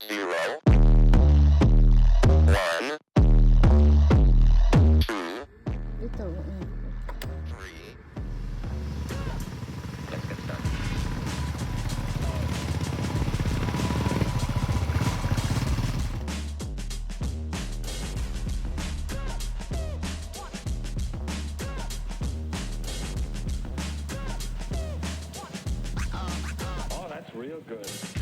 0, 1, 2, Ito. 3. Let's get started. Oh, that's real good.